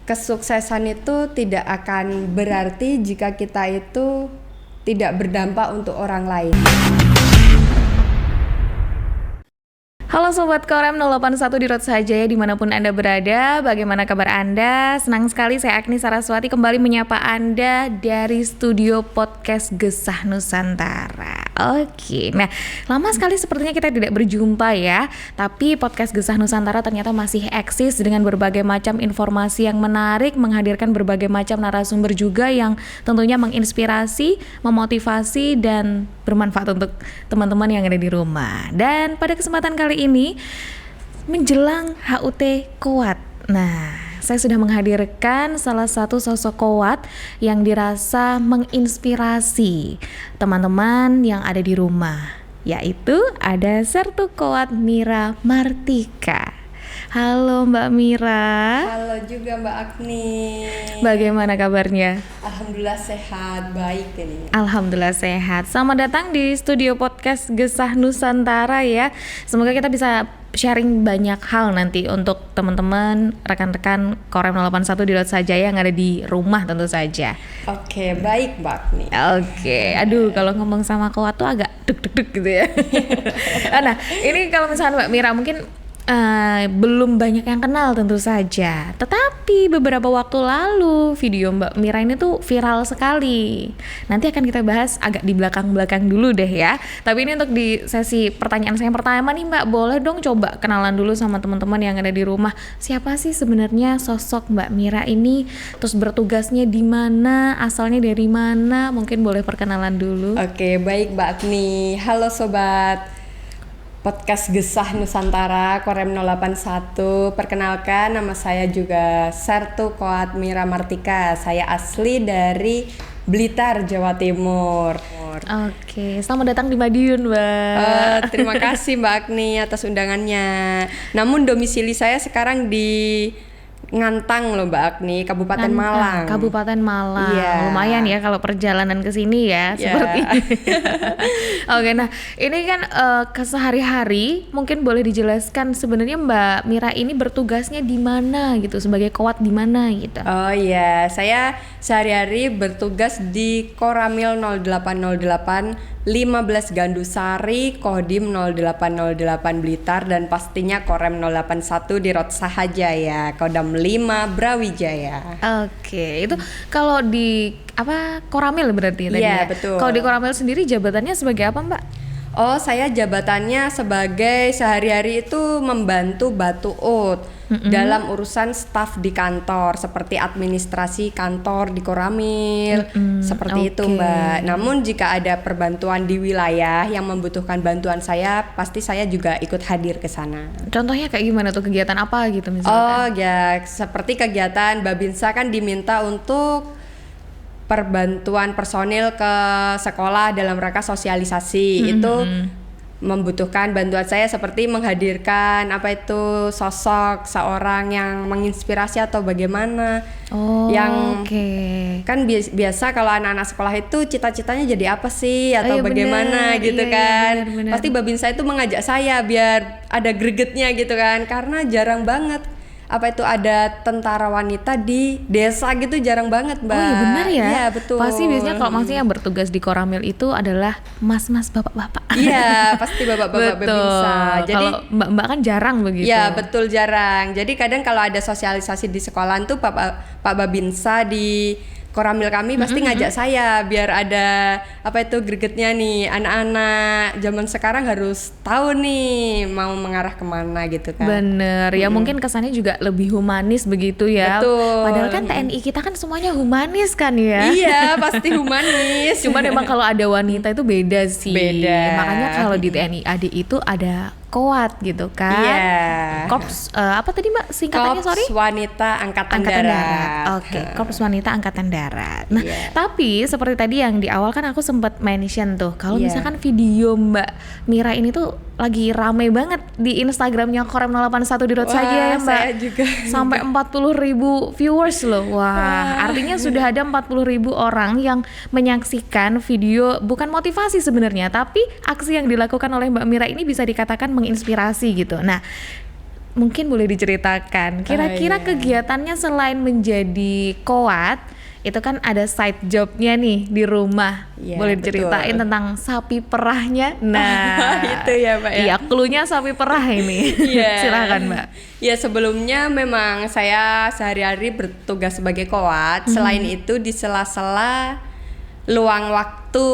kesuksesan itu tidak akan berarti jika kita itu tidak berdampak untuk orang lain. Halo Sobat Korem 081 di Road Saja ya, dimanapun Anda berada, bagaimana kabar Anda? Senang sekali saya Agni Saraswati kembali menyapa Anda dari studio podcast Gesah Nusantara. Oke, nah lama sekali sepertinya kita tidak berjumpa ya, tapi podcast Gesah Nusantara ternyata masih eksis dengan berbagai macam informasi yang menarik, menghadirkan berbagai macam narasumber juga yang tentunya menginspirasi, memotivasi, dan bermanfaat untuk teman-teman yang ada di rumah. Dan pada kesempatan kali ini menjelang HUT Kowat. Nah, saya sudah menghadirkan salah satu sosok Kowat yang dirasa menginspirasi teman-teman yang ada di rumah, yaitu ada Sertu Kowat Mira Martika. Halo Mbak Mira. Halo juga Mbak Agni. Bagaimana kabarnya? Alhamdulillah sehat, baik ini. Alhamdulillah sehat. Selamat datang di studio podcast Gesah Nusantara ya. Semoga kita bisa sharing banyak hal nanti untuk teman-teman, rekan-rekan Korem 081 di Road Saja yang ada di rumah tentu saja. Oke, baik Mbak Agni. Oke, aduh kalau ngomong sama Kowat tuh agak deg-deg gitu ya. Nah, ini kalau misalnya Mbak Mira mungkin belum banyak yang kenal tentu saja. Tetapi beberapa waktu lalu video Mbak Mira ini tuh viral sekali. Nanti akan kita bahas agak di belakang-belakang dulu deh ya. Tapi ini untuk di sesi pertanyaan saya yang pertama nih Mbak, boleh dong coba kenalan dulu sama teman-teman yang ada di rumah. Siapa sih sebenarnya sosok Mbak Mira ini? Terus bertugasnya di mana? Asalnya dari mana? Mungkin boleh perkenalan dulu. Oke, baik Mbak Agni. Halo sobat podcast Gesah Nusantara Korem 081. Perkenalkan, nama saya juga Sertu Kowat Mira Martika. Saya asli dari Blitar, Jawa Timur. Oke, selamat datang di Madiun, Mbak. Terima kasih Mbak Agni atas undangannya. Namun domisili saya sekarang di Ngantang loh Mbak Agni, Kabupaten Malang. Kabupaten Malang. Iya. Lumayan ya kalau perjalanan ke sini ya, seperti ini. Oke, nah ini kan kesehari-hari mungkin boleh dijelaskan sebenarnya Mbak Mira ini bertugasnya di mana gitu, sebagai Kowat di mana gitu. Oh iya, saya sehari-hari bertugas di Koramil 0808 15 Gandusari, Kodim 0808 Blitar, dan pastinya Korem 081 di Road Sahaja ya, Kodam 5 Brawijaya. Oke, itu kalau di Koramil berarti tadi ya? Iya, betul. Kalau di Koramil sendiri jabatannya sebagai apa Mbak? Oh, saya jabatannya sebagai sehari-hari itu membantu Batuut dalam urusan staf di kantor, seperti administrasi kantor di Koramil, seperti itu Mbak. Namun jika ada perbantuan di wilayah yang membutuhkan bantuan saya, pasti saya juga ikut hadir ke sana. Contohnya kayak gimana tuh, kegiatan apa gitu misalkan? Oh ya, seperti kegiatan Babinsa kan diminta untuk perbantuan personil ke sekolah dalam rangka sosialisasi. Itu membutuhkan bantuan saya seperti menghadirkan sosok seorang yang menginspirasi atau bagaimana. Kan biasa kalau anak-anak sekolah itu cita-citanya jadi apa sih atau bagaimana bener, gitu kan. Bener. Pasti Babinsa itu mengajak saya biar ada gregetnya gitu kan, karena jarang banget ada tentara wanita di desa gitu, jarang banget Mbak. Oh iya benar ya? Iya betul. Pasti biasanya kalau maksudnya yang bertugas di Koramil itu adalah mas-mas, bapak-bapak. Iya pasti bapak-bapak Babinsa. Jadi kalau mbak-mbak kan jarang begitu. Iya betul, jarang. Jadi kadang kalau ada sosialisasi di sekolah tuh Pak Babinsa di Koramil kami pasti ngajak saya biar ada gregetnya nih, anak-anak zaman sekarang harus tahu nih mau mengarah kemana gitu kan. Bener ya, mungkin kesannya juga lebih humanis begitu ya. Betul. Padahal kan TNI kita kan semuanya humanis kan ya. Iya pasti humanis. Cuman memang kalau ada wanita itu beda sih. Beda. Makanya kalau di TNI AD itu ada Kowat gitu kan. Iya. Korps apa tadi Mbak singkatannya? Korps Wanita Angkatan Darat. Oke, Korps Wanita Angkatan Darat. Nah, tapi seperti tadi yang di awal kan aku sempat mention tuh, kalau misalkan video Mbak Mira ini tuh lagi rame banget di Instagramnya Korem 081 di Road Saja ya Mbak. Saya juga. Sampai 40.000 viewers loh. Wah, artinya sudah ada 40.000 orang yang menyaksikan video, bukan motivasi sebenarnya, tapi aksi yang dilakukan oleh Mbak Mira ini bisa dikatakan menginspirasi gitu. Nah, mungkin boleh diceritakan kira-kira iya. kegiatannya selain menjadi koat, itu kan ada side jobnya nih di rumah. Iya, Boleh diceritain betul. tentang sapi perahnya? Nah, Itu ya Mbak ya. iya, cluenya sapi perah ini. Iya. Silakan Mbak. Ya sebelumnya memang saya sehari-hari bertugas sebagai koat. Selain itu di sela-sela luang waktu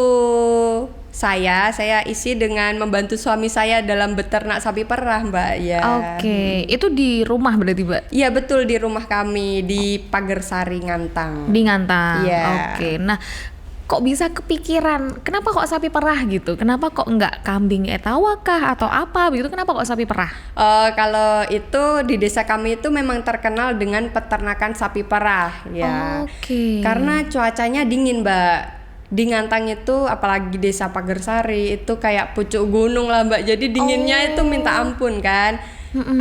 saya isi dengan membantu suami saya dalam beternak sapi perah Mbak ya. Oke, itu di rumah berarti Mbak? Iya betul, di rumah kami di Pagersari Ngantang. Di Ngantang. Iya. Oke. Nah, kok bisa kepikiran kenapa kok sapi perah gitu? Kenapa kok nggak kambing etawa kah atau apa begitu? Kenapa kok sapi perah? Kalau itu di desa kami itu memang terkenal dengan peternakan sapi perah ya. Oke. Karena cuacanya dingin Mbak. Di Ngantang itu apalagi desa Pagersari itu kayak pucuk gunung lah Mbak. Jadi dinginnya itu minta ampun kan.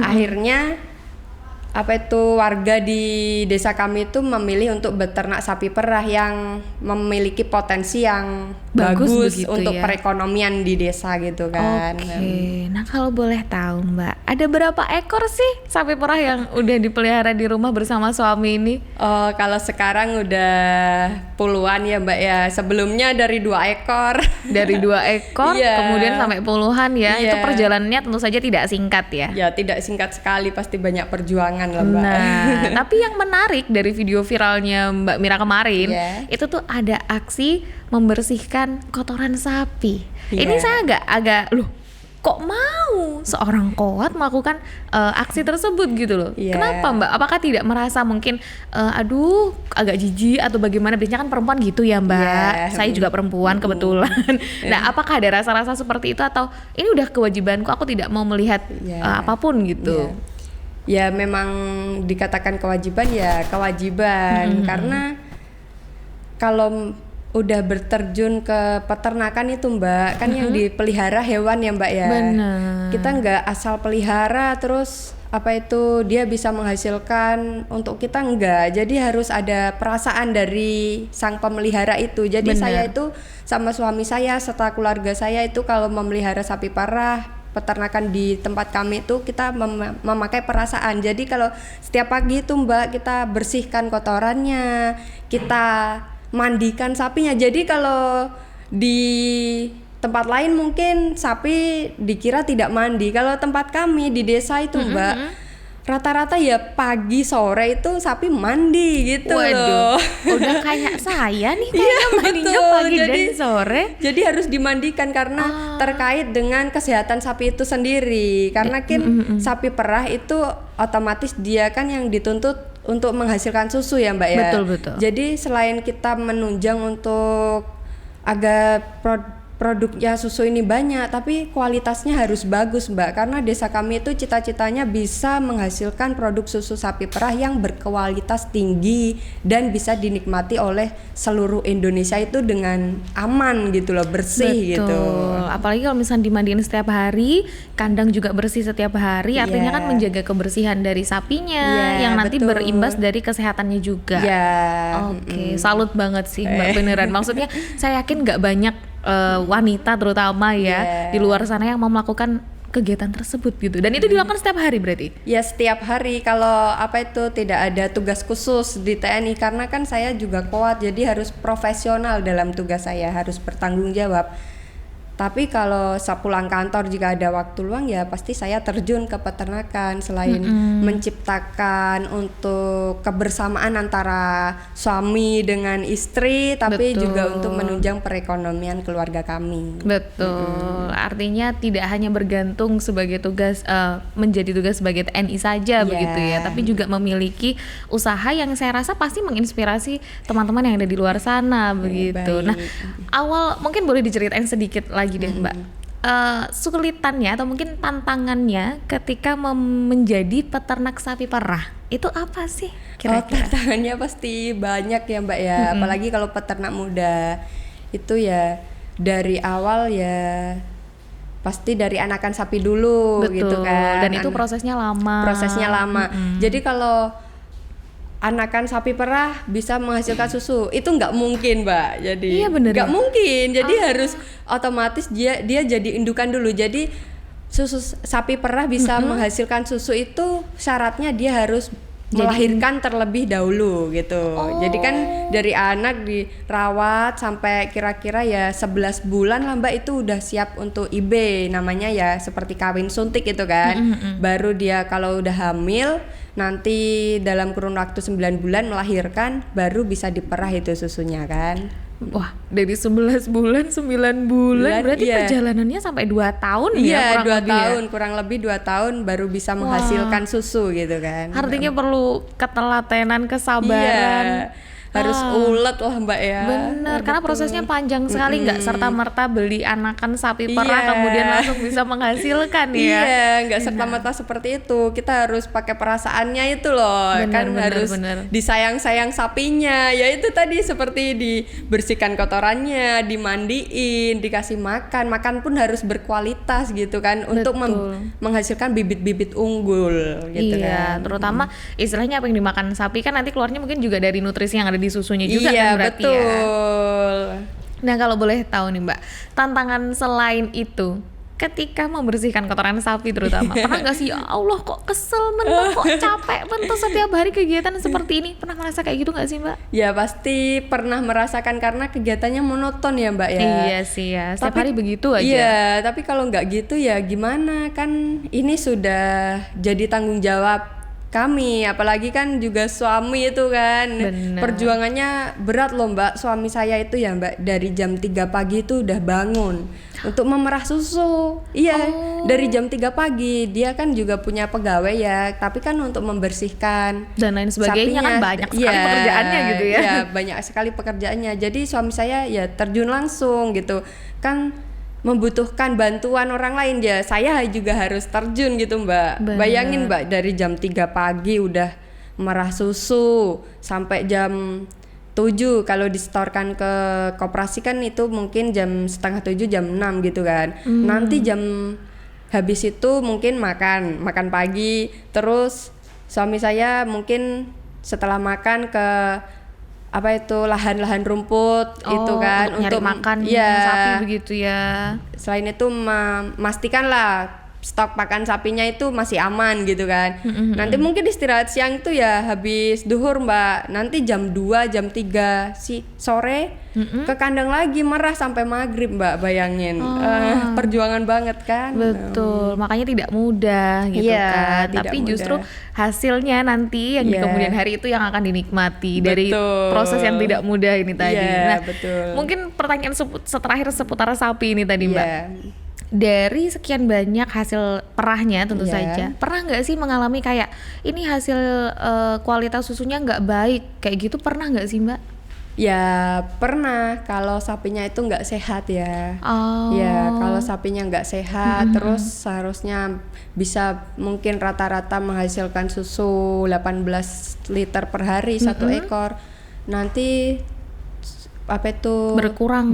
Akhirnya warga di desa kami itu memilih untuk beternak sapi perah yang memiliki potensi yang Bagus bagus begitu untuk ya. perekonomian di desa gitu kan. Oke. Nah, kalau boleh tahu Mbak, ada berapa ekor sih sapi perah yang udah dipelihara di rumah bersama suami ini? Oh, kalau sekarang udah puluhan ya Mbak ya. Sebelumnya dari 2 ekor. Dari 2 ekor Iya. kemudian sampai puluhan ya. Iya. Itu perjalanannya tentu saja tidak singkat ya. Ya tidak singkat sekali, pasti banyak perjuangan lah Mbak. Nah, tapi yang menarik dari video viralnya Mbak Mira kemarin, Iya. itu tuh ada aksi membersihkan kotoran sapi. Iya. Ini saya agak loh, kok mau seorang koat melakukan aksi tersebut gitu loh? Iya. Kenapa Mbak? Apakah tidak merasa mungkin aduh agak jijik atau bagaimana? Biasanya kan perempuan gitu ya Mbak. Iya. Saya juga perempuan kebetulan. Nah, apakah ada rasa-rasa seperti itu atau ini udah kewajibanku, aku tidak mau melihat Iya. apapun gitu? Iya. Ya memang dikatakan kewajiban ya kewajiban karena kalau udah berterjun ke peternakan itu Mbak kan yang dipelihara hewan ya Mbak ya. Benar. Kita nggak asal pelihara terus dia bisa menghasilkan untuk kita enggak. Jadi harus ada perasaan dari sang pemelihara itu. Jadi Benar. saya itu sama suami saya serta keluarga saya itu kalau memelihara sapi perah peternakan di tempat kami itu kita memakai perasaan. Jadi kalau setiap pagi itu Mbak kita bersihkan kotorannya, kita mandikan sapinya. Jadi kalau di tempat lain mungkin sapi dikira tidak mandi. Kalau tempat kami di desa itu Mbak rata-rata ya pagi sore itu sapi mandi gitu Waduh, loh. udah kayak saya nih kayaknya mandinya betul. pagi dan sore. Jadi harus dimandikan karena terkait dengan kesehatan sapi itu sendiri. Karena kan sapi perah itu otomatis dia kan yang dituntut untuk menghasilkan susu ya Mbak ya. Betul, betul. Jadi selain kita menunjang untuk agar produknya susu ini banyak, tapi kualitasnya harus bagus Mbak. Karena desa kami itu cita-citanya bisa menghasilkan produk susu sapi perah yang berkualitas tinggi dan bisa dinikmati oleh seluruh Indonesia itu dengan aman gitu loh, bersih gitu. Apalagi kalau misalnya dimandiin setiap hari, kandang juga bersih setiap hari, artinya Iya. kan menjaga kebersihan dari sapinya Iya, yang nanti betul. berimbas dari kesehatannya juga. Ya. Oke, salut banget sih Mbak, beneran. Maksudnya saya yakin nggak banyak wanita terutama ya Iya. di luar sana yang mau melakukan kegiatan tersebut gitu. Dan itu dilakukan setiap hari berarti? Ya setiap hari, kalau tidak ada tugas khusus di TNI karena kan saya juga koat, jadi harus profesional dalam tugas saya, harus bertanggung jawab. Tapi kalau sepulang kantor jika ada waktu luang ya pasti saya terjun ke peternakan selain menciptakan untuk kebersamaan antara suami dengan istri, tapi Betul. juga untuk menunjang perekonomian keluarga kami. Betul. Artinya tidak hanya bergantung sebagai tugas menjadi tugas sebagai TNI saja begitu ya, tapi juga memiliki usaha yang saya rasa pasti menginspirasi teman-teman yang ada di luar sana begitu. baik. Nah, awal mungkin boleh diceritain sedikit lagi deh Mbak. Kesulitannya atau mungkin tantangannya ketika menjadi peternak sapi perah itu apa sih kira-kira? Tantangannya pasti banyak ya Mbak ya, apalagi kalau peternak muda itu ya dari awal ya pasti dari anakan sapi dulu. Betul. Gitu kan. Dan itu prosesnya lama. Jadi kalau anakan sapi perah bisa menghasilkan susu itu nggak mungkin Mbak. Jadi Iya, bener nggak ya? mungkin. Jadi harus otomatis dia jadi indukan dulu. Jadi susu sapi perah bisa menghasilkan susu itu syaratnya dia harus melahirkan terlebih dahulu gitu. Jadi kan dari anak dirawat sampai kira-kira ya 11 bulan lah Mbak, itu udah siap untuk IB namanya ya, seperti kawin suntik itu kan. Baru dia kalau udah hamil nanti dalam kurun waktu 9 bulan melahirkan, baru bisa diperah itu susunya kan. Wah, dari 11 bulan, 9 bulan berarti perjalanannya sampai 2 tahun ya, kurang 2 lebih tahun, kurang lebih 2 tahun baru bisa menghasilkan susu gitu kan. Artinya perlu ketelatenan, kesabaran. Harus ulet lah Mbak ya. Bener, karena prosesnya panjang sekali, nggak serta-merta beli anakan sapi perah kemudian langsung bisa menghasilkan ya. Iya, nggak serta-merta seperti itu. Kita harus pakai perasaannya itu loh, harus disayang-sayang sapinya. Ya itu tadi seperti dibersihkan kotorannya, dimandiin, dikasih makan. Makan pun harus berkualitas gitu kan, untuk menghasilkan bibit-bibit unggul gitu kan. Terutama istilahnya apa yang dimakan sapi kan nanti keluarnya mungkin juga dari nutrisi yang ada di susunya juga kan berarti betul. Nah kalau boleh tahu nih Mbak, tantangan selain itu ketika membersihkan kotoran sapi terutama, pernah nggak sih ya Allah kok kesel mentok, kok capek mentok setiap hari kegiatan seperti ini? Pernah merasa kayak gitu nggak sih Mbak? Ya pasti pernah merasakan karena kegiatannya monoton ya Mbak ya. Iya sih ya, setiap hari begitu aja. Iya, tapi kalau nggak gitu ya gimana, kan ini sudah jadi tanggung jawab kami, apalagi kan juga suami itu kan. Perjuangannya berat loh Mbak. Suami saya itu ya Mbak, dari jam 3 pagi itu udah bangun untuk memerah susu. Iya, dari jam 3 pagi. Dia kan juga punya pegawai ya, tapi kan untuk membersihkan dan lain sebagainya sapinya, kan banyak sekali pekerjaannya gitu ya. Iya, banyak sekali pekerjaannya. Jadi suami saya ya terjun langsung gitu. Kan membutuhkan bantuan orang lain ya, saya juga harus terjun gitu Mbak. Bayangin Mbak, dari jam 3 pagi udah merah susu sampai jam 7, kalau disetorkan ke koperasi kan itu mungkin jam setengah 7, jam 6 gitu kan. Nanti jam habis itu mungkin makan pagi, terus suami saya mungkin setelah makan ke apa itu lahan-lahan rumput itu kan untuk makan sapi begitu ya. Selain itu memastikan lah stok pakan sapinya itu masih aman gitu kan. Nanti mungkin istirahat siang itu ya habis duhur Mbak, nanti jam 2 jam 3 sore ke kandang lagi merah sampai maghrib Mbak, bayangin. Perjuangan banget kan. Betul, makanya tidak mudah gitu kan. Tapi mudah. Justru hasilnya nanti yang di kemudian hari itu yang akan dinikmati dari proses yang tidak mudah ini tadi. Nah, mungkin pertanyaan terakhir seputar sapi ini tadi Mbak. Dari sekian banyak hasil perahnya tentu saja, pernah nggak sih mengalami kayak ini hasil kualitas susunya nggak baik kayak gitu, pernah nggak sih Mbak? Ya pernah, kalau sapinya itu nggak sehat ya. Ya kalau sapinya nggak sehat, terus seharusnya bisa mungkin rata-rata menghasilkan susu 18 liter per hari satu ekor. Nanti apa itu berkurang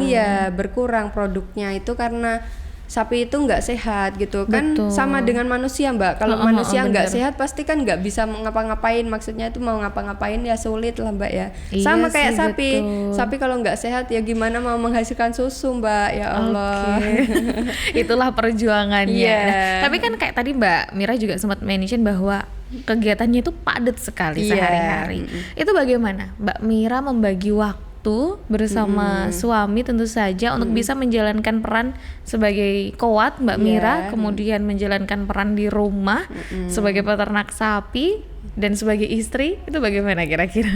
ya, berkurang produknya itu karena sapi itu nggak sehat gitu kan. Sama dengan manusia Mbak, kalau manusia nggak sehat pasti kan nggak bisa ngapa-ngapain, maksudnya itu mau ngapa-ngapain ya sulit lah Mbak ya. Sama kayak sapi kalau nggak sehat ya gimana mau menghasilkan susu Mbak, ya Allah. Itulah perjuangannya. Nah, tapi kan kayak tadi Mbak Mira juga sempat mention bahwa kegiatannya itu padat sekali sehari-hari. Itu bagaimana Mbak Mira membagi waktu bersama suami tentu saja untuk bisa menjalankan peran sebagai kowat Mbak Mira, kemudian menjalankan peran di rumah sebagai peternak sapi dan sebagai istri, itu bagaimana kira-kira?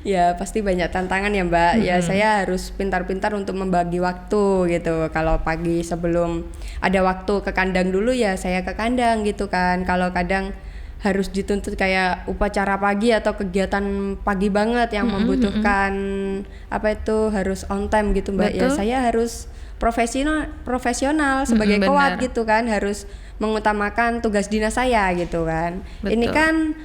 Ya pasti banyak tantangan ya Mbak. Ya saya harus pintar-pintar untuk membagi waktu gitu. Kalau pagi sebelum ada waktu ke kandang dulu ya saya ke kandang gitu kan. Kalau kadang harus dituntut kayak upacara pagi atau kegiatan pagi banget yang membutuhkan apa itu harus on time gitu Mbak. Ya saya harus profesional sebagai kowat gitu kan, harus mengutamakan tugas dinas saya gitu kan. Ini kan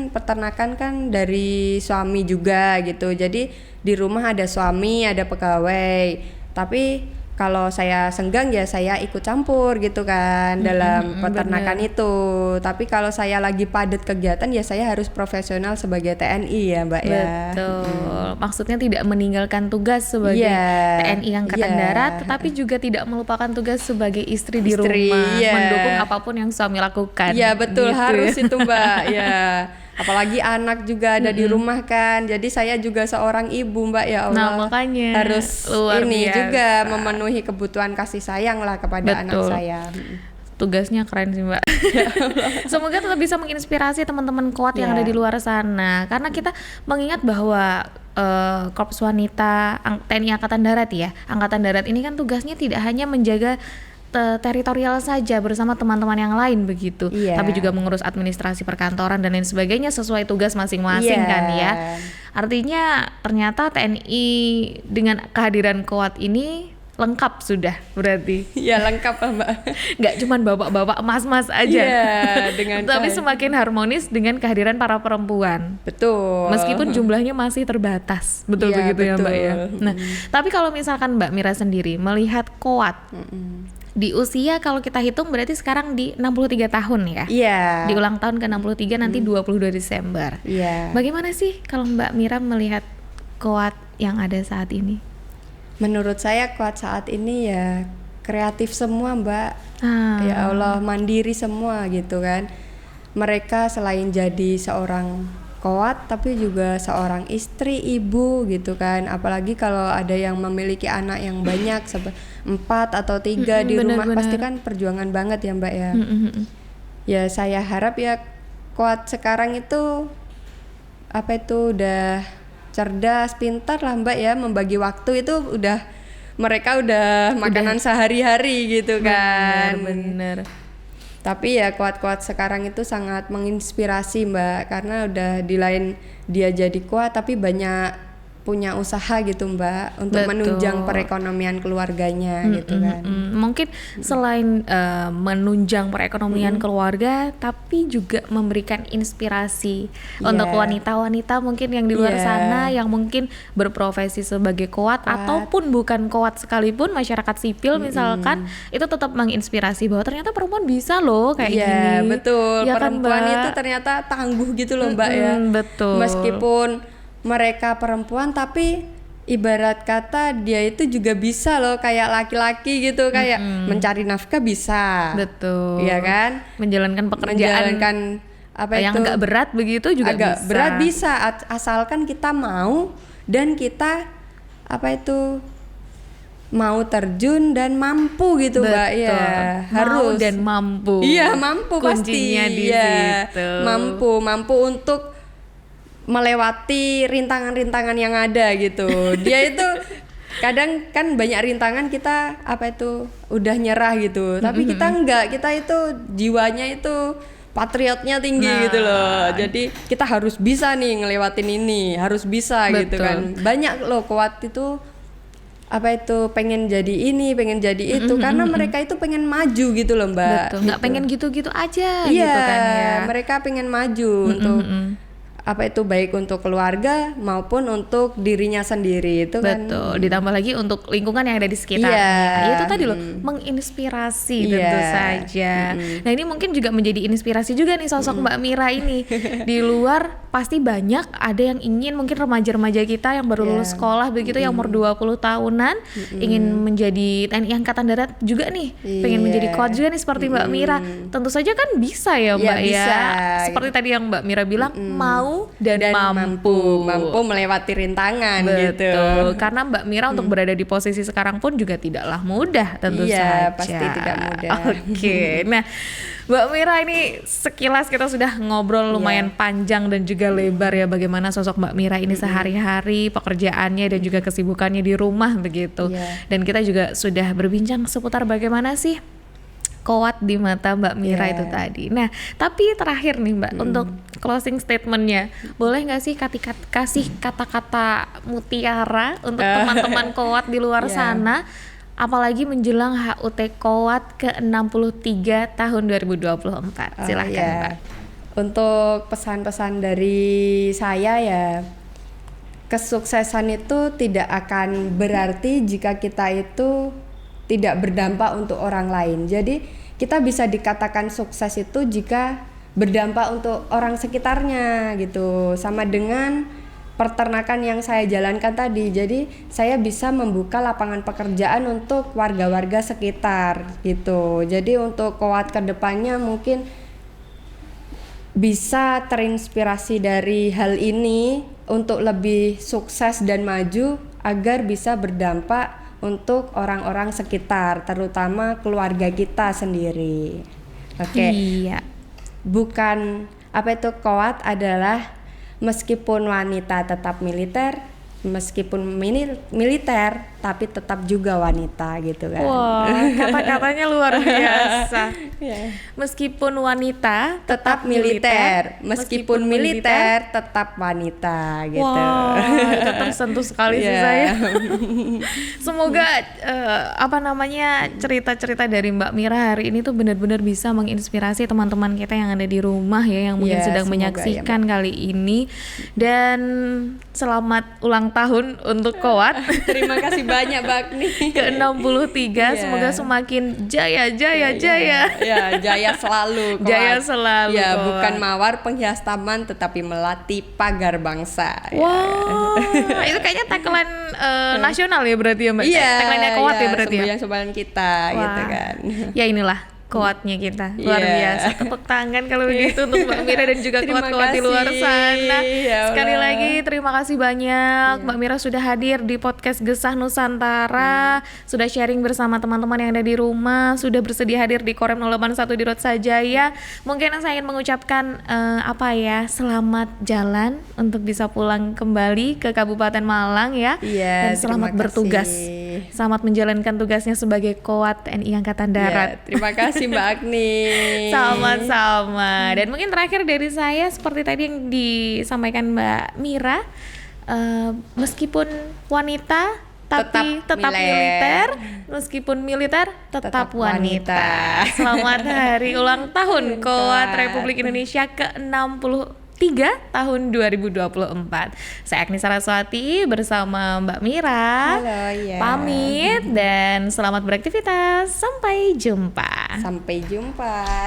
peternakan kan dari suami juga gitu. Jadi di rumah ada suami, ada pegawai. Tapi kalau saya senggang ya saya ikut campur gitu kan dalam peternakan itu. Tapi kalau saya lagi padat kegiatan ya saya harus profesional sebagai TNI ya Mbak ya. Betul. Maksudnya tidak meninggalkan tugas sebagai TNI Angkatan Darat, tetapi juga tidak melupakan tugas sebagai istri di rumah, mendukung apapun yang suami lakukan. Iya betul, gitu. harus itu Mbak. Ya. Apalagi anak juga ada di rumah kan. Jadi saya juga seorang ibu Mbak ya Allah. Nah, makanya harus luar ini biasa. juga memenuhi kebutuhan kasih sayang lah kepada anak saya. Tugasnya keren sih Mbak. Semoga tetap bisa menginspirasi teman-teman kuat yang ada di luar sana. Karena kita mengingat bahwa Korps Wanita TNI Angkatan Darat ya. Angkatan Darat ini kan tugasnya tidak hanya menjaga teritorial saja bersama teman-teman yang lain begitu, tapi juga mengurus administrasi perkantoran dan lain sebagainya sesuai tugas masing-masing kan ya. Artinya ternyata TNI dengan kehadiran Koat ini lengkap sudah berarti. Ya lengkap lah Mbak. Nggak cuman bapak-bapak mas-mas aja. Dengan tapi semakin harmonis dengan kehadiran para perempuan. Betul. Meskipun jumlahnya masih terbatas. Betul begitu ya Mbak ya. Nah, tapi kalau misalkan Mbak Mira sendiri melihat Koat di usia kalau kita hitung berarti sekarang di 63 tahun ya. Iya. Di ulang tahun ke-63 nanti 22 Desember. Iya. Bagaimana sih kalau Mbak Mira melihat Koat yang ada saat ini? Menurut saya Koat saat ini ya kreatif semua Mbak. Ya Allah, mandiri semua gitu kan. Mereka selain jadi seorang Koat tapi juga seorang istri, ibu gitu kan. Apalagi kalau ada yang memiliki anak yang banyak 4 atau 3 di rumah, pasti kan perjuangan banget ya Mbak ya. Ya saya harap ya Koat sekarang itu udah cerdas, pintar lah Mbak ya, membagi waktu itu mereka udah makanan sehari-hari gitu kan. Bener. Tapi ya Koat sekarang itu sangat menginspirasi Mbak, karena udah di lain dia jadi Koat tapi banyak punya usaha gitu Mbak untuk menunjang perekonomian keluarganya gitu kan. Mungkin selain menunjang perekonomian keluarga, tapi juga memberikan inspirasi untuk wanita-wanita mungkin yang di luar sana yang mungkin berprofesi sebagai Koat ataupun bukan Koat sekalipun, masyarakat sipil misalkan, itu tetap menginspirasi bahwa ternyata perempuan bisa loh kayak gini. Betul, ya perempuan kan, itu ternyata tangguh gitu loh Mbak ya. Betul. Meskipun mereka perempuan tapi ibarat kata dia itu juga bisa loh kayak laki-laki gitu, kayak mencari nafkah bisa. Betul. Iya kan? Menjalankan pekerjaan yang agak berat begitu juga agak berat bisa, asalkan kita mau dan kita mau terjun dan mampu gitu Mbak ya. Harus mau dan mampu. Iya, mampu pasti. Kuncinya di situ. Mampu untuk melewati rintangan-rintangan yang ada gitu. Dia itu kadang kan banyak rintangan kita udah nyerah gitu. Tapi kita enggak, kita itu jiwanya itu patriotnya tinggi gitu loh. Jadi kita harus bisa nih ngelewatin ini, harus bisa gitu kan. Banyak loh Koat itu pengen jadi ini, pengen jadi itu, karena mereka itu pengen maju gitu loh Mbak. Betul. Nggak pengen gitu-gitu aja iya, gitu kan ya. Mereka pengen maju untuk baik untuk keluarga maupun untuk dirinya sendiri itu kan. Betul, ditambah lagi untuk lingkungan yang ada di sekitarnya. Itu tadi loh, menginspirasi tentu saja. Nah ini mungkin juga menjadi inspirasi juga nih sosok Mbak Mira ini. Di luar pasti banyak ada yang ingin, mungkin remaja-remaja kita yang baru lulus sekolah begitu, yang umur 20 tahunan ingin menjadi TNI Angkatan Darat juga nih, pengen menjadi Koat juga nih seperti Mbak Mira. Tentu saja kan bisa ya Mbak ya. Bisa. Seperti tadi yang Mbak Mira bilang, mau dan mampu melewati rintangan. Betul. Gitu. Karena Mbak Mira untuk berada di posisi sekarang pun juga tidaklah mudah tentu saja. Pasti tidak mudah. Oke. Nah, Mbak Mira ini sekilas kita sudah ngobrol lumayan panjang dan juga lebar ya, bagaimana sosok Mbak Mira ini sehari-hari, pekerjaannya dan juga kesibukannya di rumah begitu. Dan kita juga sudah berbincang seputar bagaimana sih Koat di mata Mbak Mira itu tadi. Nah, tapi terakhir nih Mbak, untuk closing statementnya, boleh nggak sih kasih kata-kata mutiara untuk teman-teman Koat di luar sana, apalagi menjelang HUT Koat ke-63 tahun 2024. Silahkan Mbak. Untuk pesan-pesan dari saya ya, kesuksesan itu tidak akan berarti jika kita itu tidak berdampak untuk orang lain. Jadi kita bisa dikatakan sukses itu jika berdampak untuk orang sekitarnya gitu. Sama dengan peternakan yang saya jalankan tadi. Jadi saya bisa membuka lapangan pekerjaan untuk warga-warga sekitar gitu. Jadi untuk Kowat kedepannya mungkin bisa terinspirasi dari hal ini untuk lebih sukses dan maju agar bisa berdampak untuk orang-orang sekitar, terutama keluarga kita sendiri. Oke. Iya. Bukan apa itu Kowat adalah meskipun wanita tetap militer, meskipun militer tapi tetap juga wanita gitu kan. Wah, kata-katanya luar biasa. Yeah. Meskipun wanita Tetap militer, meskipun militer tetap wanita gitu. Wah, itu tersentuh sekali sih Yeah. saya. Semoga cerita-cerita dari Mbak Mira hari ini tuh benar-benar bisa menginspirasi teman-teman kita yang ada di rumah ya, yang mungkin Yeah, sedang semoga menyaksikan kali ini. Dan selamat ulang tahun untuk Kowat Terima kasih banyak Bagni. ke-63. Yeah. Semoga semakin jaya. Ya, jaya selalu. Kowat. Jaya selalu, Ya, Kowat. bukan mawar penghias taman tetapi melati pagar bangsa. Wow, itu kayaknya tagline nasional ya berarti ya Mbak? Iya, Tagline-nya Kowat ya berarti ya? semboyan kita gitu Wah. kan. Ya inilah Kowatnya kita, luar Iya. biasa. Tepuk tangan kalau begitu untuk Mbak Mira dan juga Terima Kowat-Kowat di luar kasih. sana. Ya Sekali Allah. lagi terima kasih banyak Mbak Mira sudah hadir di podcast Gesah Nusantara, sudah sharing bersama teman-teman yang ada di rumah, sudah bersedia hadir di Korem 081 di Road Sajaya. Mungkin saya ingin mengucapkan selamat jalan untuk bisa pulang kembali ke Kabupaten Malang ya. Iya, Dan selamat terima bertugas. kasih. Selamat menjalankan tugasnya sebagai Kowat TNI Angkatan Darat. Ya, terima kasih Mbak Agni. Sama-sama. Dan mungkin terakhir dari saya seperti tadi yang disampaikan Mbak Mira, meskipun wanita tapi tetap militer, meskipun militer tetap wanita. Selamat hari ulang tahun Kowat Republik Indonesia ke-63 tahun 2024. Saya Agni Saraswati bersama Mbak Mira. Halo, ya. Pamit dan selamat beraktivitas. Sampai jumpa. Sampai jumpa.